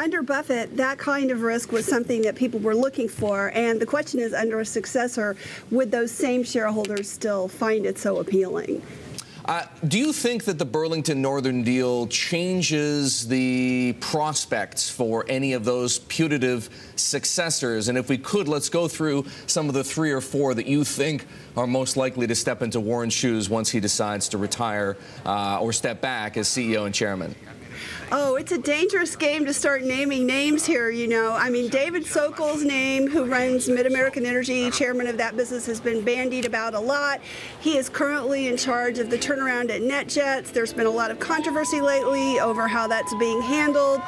under Buffett, that kind of risk was something that people were looking for. And the question is, under a successor, would those same shareholders still find it so appealing? Do you think that the Burlington Northern deal changes the prospects for any of those putative successors? And if we could, let's go through some of the 3 or 4 that you think are most likely to step into Warren's shoes once he decides to retire or step back as CEO and chairman. Oh, it's a dangerous game to start naming names here, you know. I mean, David Sokol's name, who runs Mid-American Energy, chairman of that business, has been bandied about a lot. He is currently in charge of the turnaround at NetJets. There's been a lot of controversy lately over how that's being handled.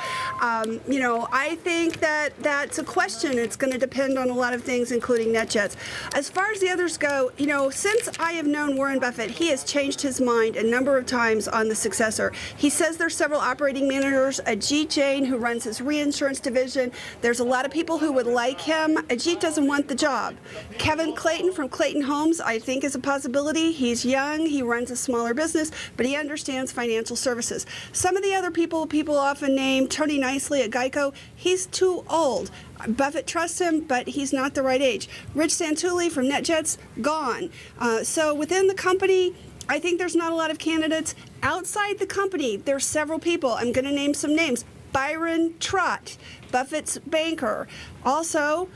You know, I think that that's a question. It's going to depend on a lot of things, including NetJets. As far as the others go, you know, since I have known Warren Buffett, he has changed his mind a number of times on the successor. He says there's several operating managers. Ajit Jain, who runs his reinsurance division, there's a lot of people who would like him. Ajit doesn't want the job. Kevin Clayton from Clayton Homes, I think, is a possibility. He's young, he runs a smaller business, but he understands financial services. Some of the other people often name, Tony Nicely at Geico, he's too old. Buffett trusts him, but he's not the right age. Rich Santulli from NetJets, gone. So within the company, I think there's not a lot of candidates. Outside the company, there's several people. I'm going to name some names. Byron Trott, Buffett's banker. Also,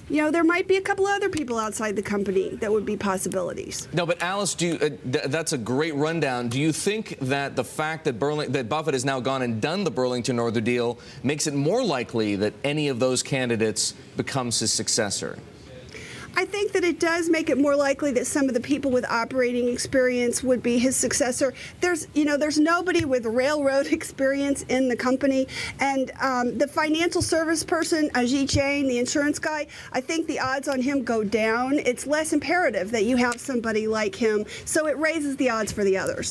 you know, there might be a couple other people outside the company that would be possibilities. No, but Alice, that's a great rundown. Do you think that the fact that Buffett has now gone and done the Burlington Northern deal makes it more likely that any of those candidates becomes his successor? I think that it does make it more likely that some of the people with operating experience would be his successor. There's nobody with railroad experience in the company, and the financial service person, Ajit Jain, the insurance guy, I think the odds on him go down. It's less imperative that you have somebody like him, so it raises the odds for the others.